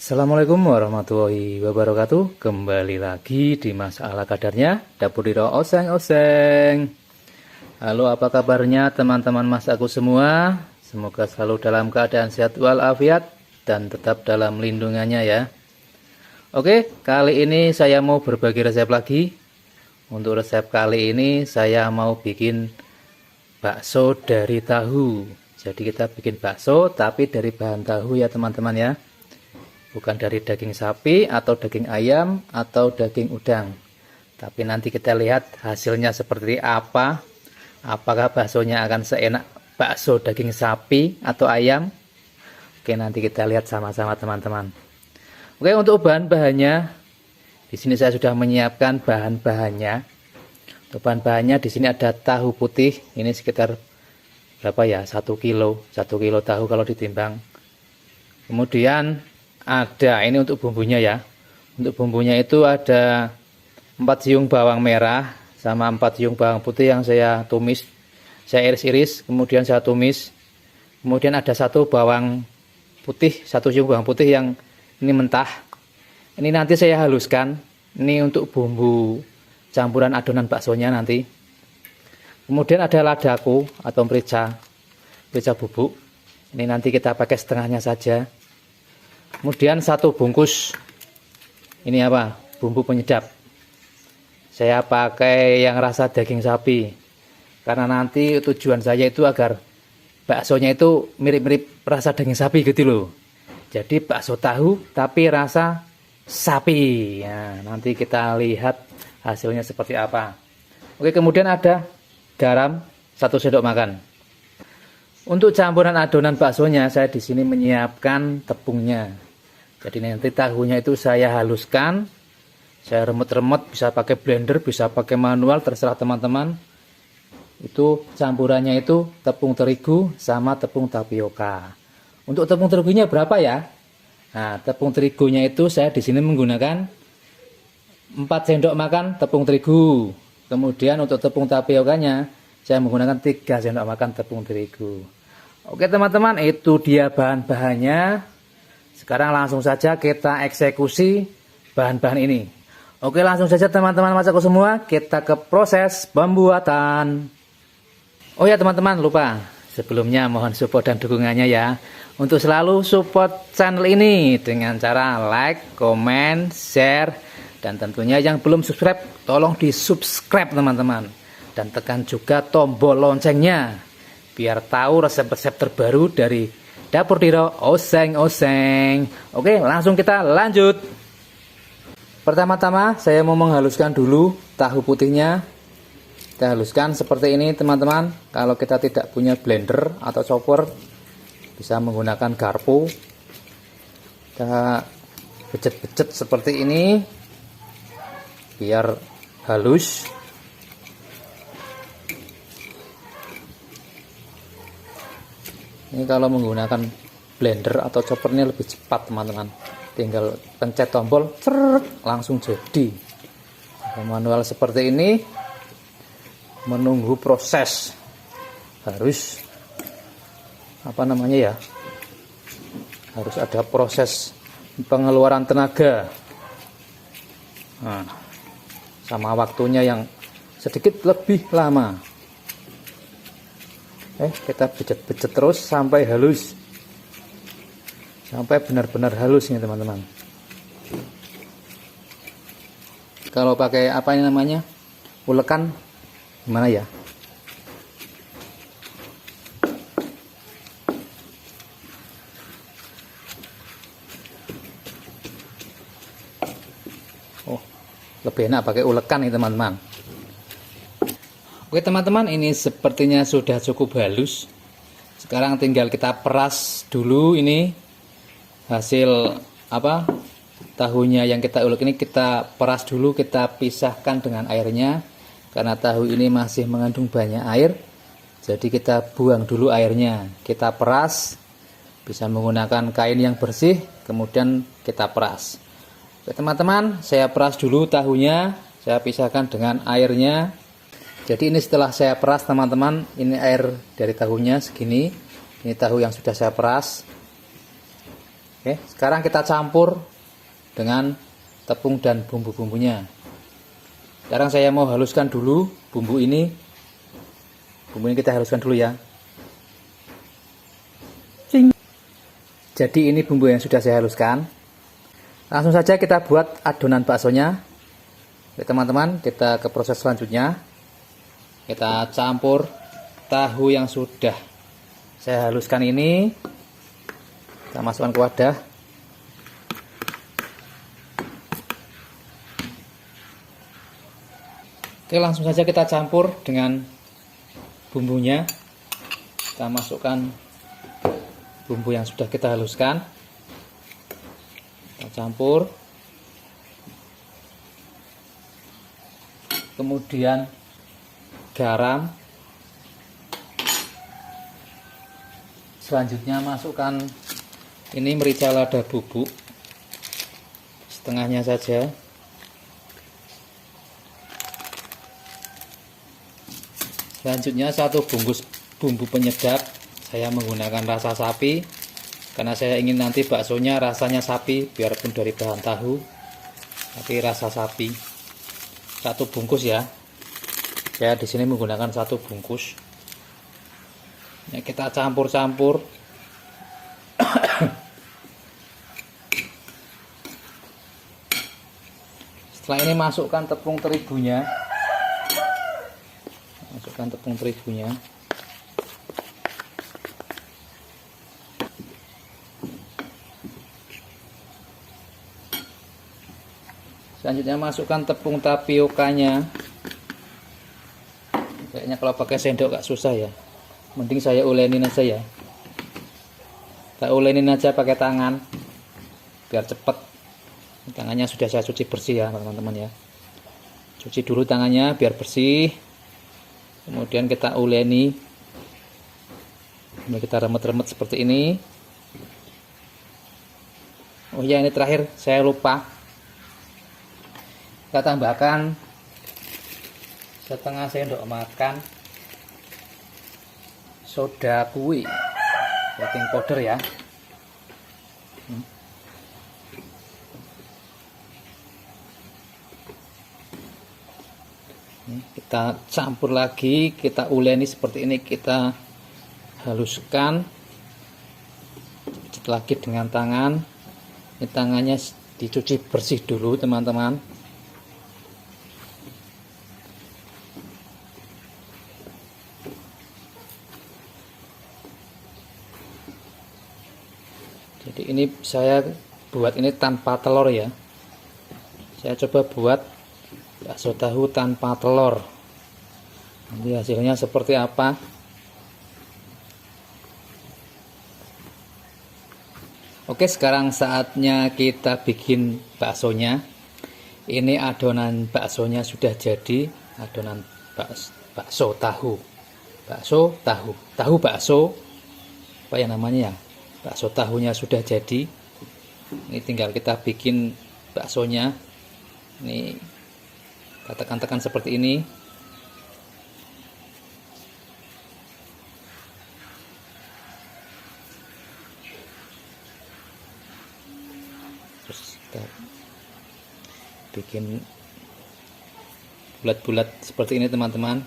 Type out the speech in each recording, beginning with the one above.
Assalamualaikum warahmatullahi wabarakatuh. Kembali lagi di Mas Ala Kadarnya Dapur Diro Oseng-oseng. Halo, apa kabarnya teman-teman Mas aku semua? Semoga selalu dalam keadaan sehat walafiat dan tetap dalam lindungannya ya. Oke, kali ini saya mau berbagi resep lagi. Untuk resep kali ini saya mau bikin bakso dari tahu. Jadi kita bikin bakso tapi dari bahan tahu ya teman-teman ya. Bukan dari daging sapi atau daging ayam atau daging udang. Tapi nanti kita lihat hasilnya seperti apa. Apakah baksonya akan seenak bakso daging sapi atau ayam? Oke, nanti kita lihat sama-sama teman-teman. Oke, untuk bahan-bahannya di sini saya sudah menyiapkan bahan-bahannya. Untuk bahan-bahannya di sini ada tahu putih. Ini sekitar berapa ya? 1 kilo. 1 kilo tahu kalau ditimbang. Kemudian ada ini untuk bumbunya ya. Untuk bumbunya itu ada 4 siung bawang merah sama 4 siung bawang putih yang saya tumis. Saya iris-iris, kemudian saya tumis. Kemudian ada 1 bawang putih, 1 siung bawang putih yang ini mentah. Ini nanti saya haluskan. Ini untuk bumbu campuran adonan baksonya nanti. Kemudian ada ladaku atau merica bubuk. Ini nanti kita pakai setengahnya saja. Kemudian 1 bungkus ini apa? Bumbu penyedap. Saya pakai yang rasa daging sapi. Karena nanti tujuan saya itu agar baksonya itu mirip-mirip rasa daging sapi gitu loh. Jadi bakso tahu tapi rasa sapi. Ya, nanti kita lihat hasilnya seperti apa. Oke, kemudian ada garam 1 sendok makan. Untuk campuran adonan baksonya saya di sini menyiapkan tepungnya. Jadi nanti tahunya itu saya haluskan, saya remet-remet, bisa pakai blender, bisa pakai manual, terserah teman-teman. Itu campurannya itu tepung terigu sama tepung tapioka. Untuk tepung terigunya berapa ya? Nah, tepung terigunya itu saya di sini menggunakan 4 sendok makan tepung terigu. Kemudian untuk tepung tapiokanya saya menggunakan 3 sendok makan tepung terigu. Oke teman-teman, itu dia bahan-bahannya. Sekarang langsung saja kita eksekusi bahan-bahan ini. Oke, langsung saja teman-teman masaku semua, kita ke proses pembuatan. Oh ya teman-teman, lupa sebelumnya mohon support dan dukungannya ya. Untuk selalu support channel ini dengan cara like, komen, share, dan tentunya yang belum subscribe tolong di subscribe teman-teman. Dan tekan juga tombol loncengnya biar tahu resep-resep terbaru dari Dapur Diro Oseng-oseng. Oke, langsung kita lanjut. Pertama-tama saya mau menghaluskan dulu tahu putihnya. Kita haluskan seperti ini teman-teman. Kalau kita tidak punya blender atau chopper, bisa menggunakan garpu. Kita becet-becet seperti ini biar halus. Ini kalau menggunakan blender atau chopper ini lebih cepat teman-teman. Tinggal pencet tombol, langsung jadi. Manual seperti ini menunggu proses, harus apa namanya ya, harus ada proses pengeluaran tenaga. Nah, sama waktunya yang sedikit lebih lama. Kita becet-becet terus sampai halus, sampai benar-benar halus nih teman-teman. Kalau pakai apa ini namanya, ulekan gimana ya? Oh, lebih enak pakai ulekan nih teman-teman. Oke teman-teman, ini sepertinya sudah cukup halus. Sekarang tinggal kita peras dulu ini hasil apa tahunya yang kita ulek ini, kita peras dulu, kita pisahkan dengan airnya. Karena tahu ini masih mengandung banyak air, jadi kita buang dulu airnya. Kita peras, bisa menggunakan kain yang bersih, kemudian kita peras. Oke teman-teman, saya peras dulu tahunya, saya pisahkan dengan airnya. Jadi ini setelah saya peras teman-teman, ini air dari tahunya segini. Ini tahu yang sudah saya peras. Oke, sekarang kita campur dengan tepung dan bumbu-bumbunya. Sekarang saya mau haluskan dulu bumbu ini. Bumbu ini kita haluskan dulu ya. Jadi ini bumbu yang sudah saya haluskan. Langsung saja kita buat adonan baksonya. Oke teman-teman, kita ke proses selanjutnya. Kita campur tahu yang sudah saya haluskan ini. Kita masukkan ke wadah. Oke, langsung saja kita campur dengan bumbunya. Kita masukkan bumbu yang sudah kita haluskan, kita campur, kemudian garam, selanjutnya masukkan ini merica lada bubuk setengahnya saja, selanjutnya 1 bungkus bumbu penyedap. Saya menggunakan rasa sapi karena saya ingin nanti baksonya rasanya sapi, biarpun dari bahan tahu tapi rasa sapi. 1 bungkus ya. Saya di sini menggunakan 1 bungkus. Ya, kita campur-campur. Setelah ini masukkan tepung terigunya. Masukkan tepung terigunya. Selanjutnya masukkan tepung tapiokanya. Kayaknya kalau pakai sendok agak susah ya. Mending saya ulenin aja ya. Kita ulenin aja pakai tangan biar cepet. Tangannya sudah saya cuci bersih ya teman-teman ya. Cuci dulu tangannya biar bersih. Kemudian kita uleni. Ini kita remet-remet seperti ini. Oh ya, ini terakhir saya lupa. Kita tambahkan setengah sendok makan soda kue, baking powder ya. Kita campur lagi, kita uleni seperti ini, kita haluskan lagi dengan tangan. Ini tangannya dicuci bersih dulu teman-teman. Jadi ini saya buat ini tanpa telur ya. Saya coba buat bakso tahu tanpa telur. Nanti hasilnya seperti apa? Oke, sekarang saatnya kita bikin baksonya. Ini adonan baksonya sudah jadi. Adonan bakso tahu. Bakso tahu. Tahu bakso. Apa ya namanya ya? Bakso tahunya sudah jadi. Ini tinggal kita bikin baksonya. Ini kita tekan-tekan seperti ini. Terus kita bikin bulat-bulat seperti ini teman-teman.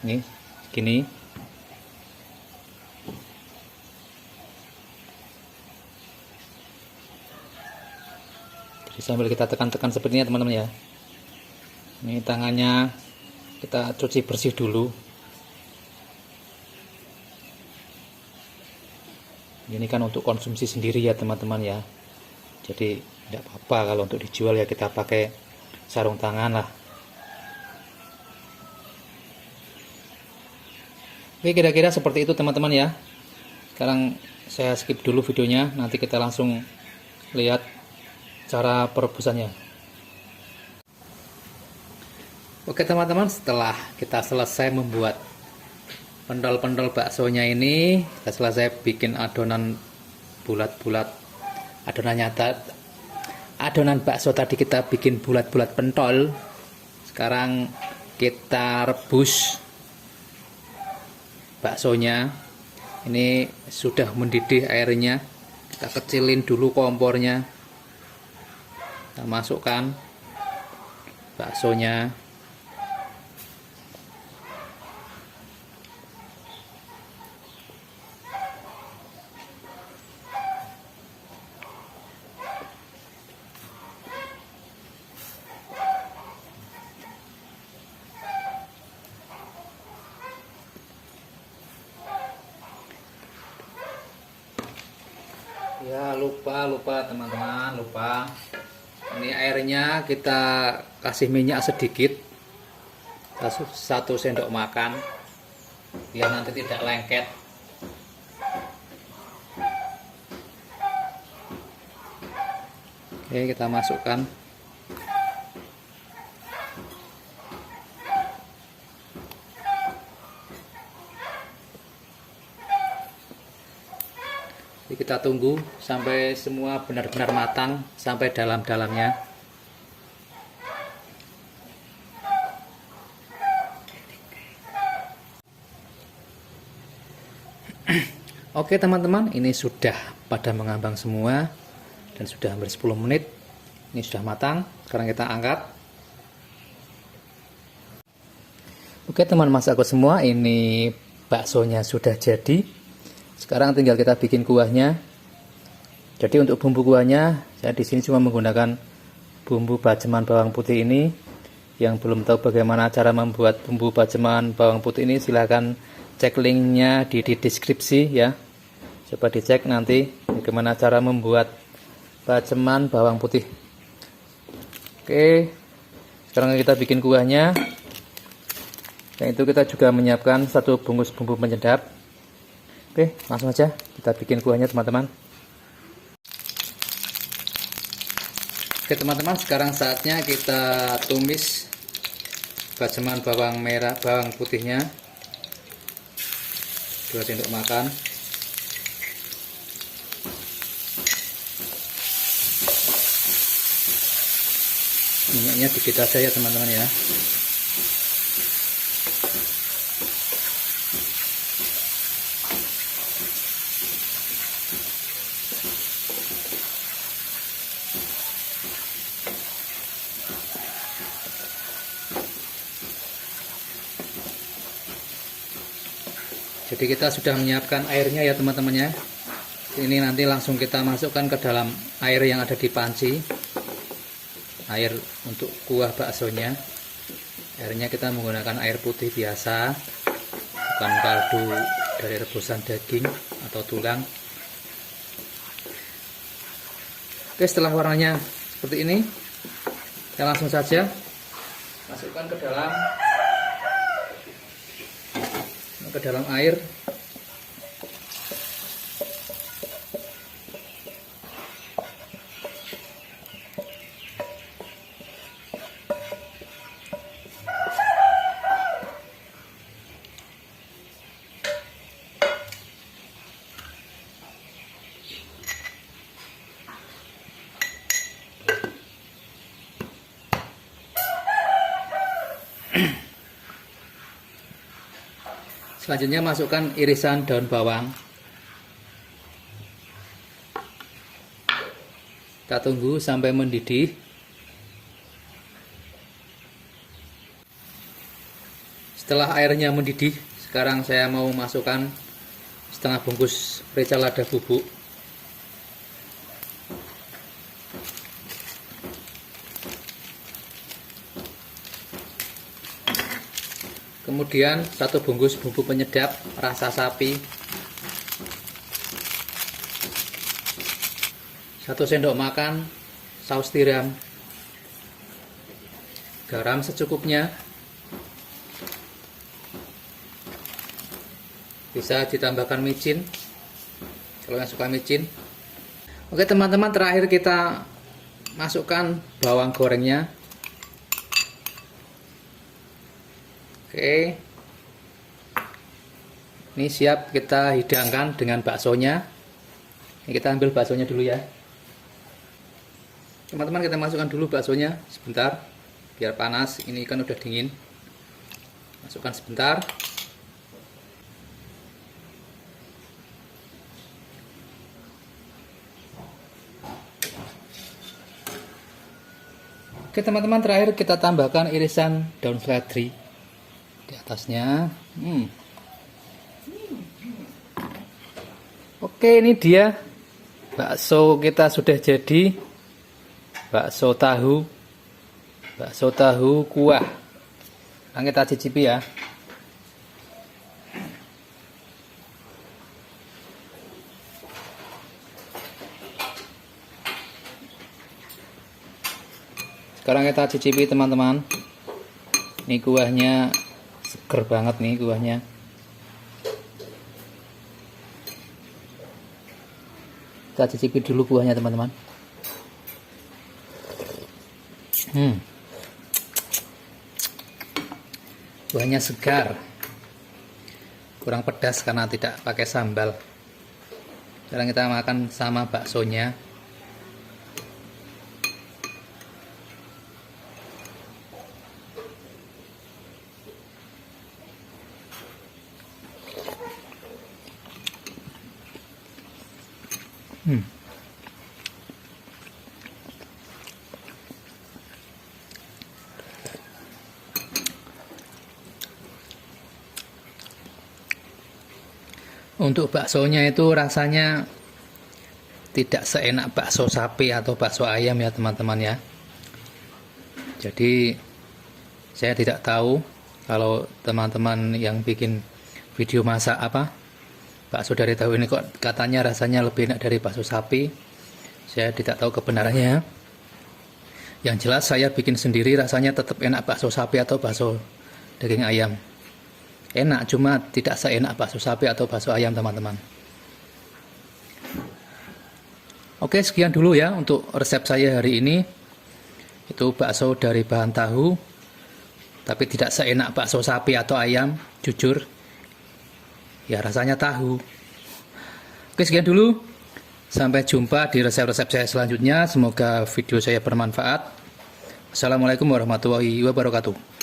Ini gini. Sambil kita tekan-tekan seperti ini teman-teman ya. Ini tangannya kita cuci bersih dulu. Ini kan untuk konsumsi sendiri ya teman-teman ya. Jadi tidak apa-apa kalau untuk dijual ya kita pakai sarung tangan lah. Oke, kira-kira seperti itu teman-teman ya. Sekarang saya skip dulu videonya, nanti kita langsung lihat cara perebusannya. Oke teman-teman, setelah kita selesai membuat pendol-pendol baksonya ini, kita selesai bikin adonan bulat-bulat, adonan bakso tadi kita bikin bulat-bulat pentol. Sekarang kita rebus baksonya. Ini sudah mendidih airnya, Kita kecilin dulu kompornya. Kita masukkan baksonya. Ya, lupa teman-teman, lupa. Ini airnya kita kasih minyak sedikit, 1 sendok makan, biar nanti tidak lengket. Oke, kita masukkan. Jadi kita tunggu sampai semua benar-benar matang, sampai dalam-dalamnya. Oke teman-teman, ini sudah pada mengambang semua dan sudah hampir 10 menit. Ini sudah matang. Sekarang kita angkat. Oke teman masakku semua, ini baksonya sudah jadi. Sekarang tinggal kita bikin kuahnya. Jadi untuk bumbu kuahnya, saya di sini cuma menggunakan bumbu baceman bawang putih ini. Yang belum tahu bagaimana cara membuat bumbu baceman bawang putih ini, silahkan cek linknya di deskripsi ya. Coba dicek nanti bagaimana cara membuat baceman bawang putih. Oke, sekarang kita bikin kuahnya. Dan itu kita juga menyiapkan 1 bungkus bumbu penyedap. Oke, langsung aja kita bikin kuahnya teman-teman. Oke teman-teman, sekarang saatnya kita tumis baceman bawang merah, bawang putihnya, 2 sendok makan. Minyaknya dikit aja ya teman-teman ya. Jadi kita sudah menyiapkan airnya ya teman-teman ya. Ini nanti langsung kita masukkan ke dalam air yang ada di panci. Air untuk kuah baksonya. Airnya kita menggunakan air putih biasa, bukan kaldu dari rebusan daging atau tulang. Oke, setelah warnanya seperti ini, kita langsung saja masukkan ke dalam air. Selanjutnya masukkan irisan daun bawang. Kita tunggu sampai mendidih. Setelah airnya mendidih, sekarang saya mau masukkan setengah bungkus merica lada bubuk. Kemudian 1 bungkus bumbu penyedap rasa sapi, 1 sendok makan saus tiram, garam secukupnya, bisa ditambahkan micin kalau yang suka micin. Oke teman-teman, terakhir kita masukkan bawang gorengnya. Oke, ini siap kita hidangkan dengan baksonya. Ini kita ambil baksonya dulu ya teman-teman. Kita masukkan dulu baksonya sebentar biar panas. Ini kan udah dingin, masukkan sebentar. Oke teman-teman, terakhir kita tambahkan irisan daun seledri di atasnya. Oke, ini dia bakso kita sudah jadi. Bakso tahu kuah. Nah, kita cicipi ya. Sekarang kita cicipi teman-teman. Ini kuahnya seger banget nih kuahnya. Kita cicipi dulu kuahnya teman-teman. Kuahnya segar, kurang pedas karena tidak pakai sambal. Sekarang kita makan sama baksonya. Untuk baksonya itu rasanya tidak seenak bakso sapi atau bakso ayam ya teman-teman ya. Jadi saya tidak tahu kalau teman-teman yang bikin video masak bakso dari tahu ini kok katanya rasanya lebih enak dari bakso sapi. Saya tidak tahu kebenarannya. Yang jelas saya bikin sendiri rasanya tetap enak bakso sapi atau bakso daging ayam. Enak, cuma tidak seenak bakso sapi atau bakso ayam teman-teman. Oke, sekian dulu ya untuk resep saya hari ini. Itu bakso dari bahan tahu, tapi tidak seenak bakso sapi atau ayam, jujur. Ya rasanya tahu. Oke, sekian dulu. Sampai jumpa di resep-resep saya selanjutnya. Semoga video saya bermanfaat. Assalamualaikum warahmatullahi wabarakatuh.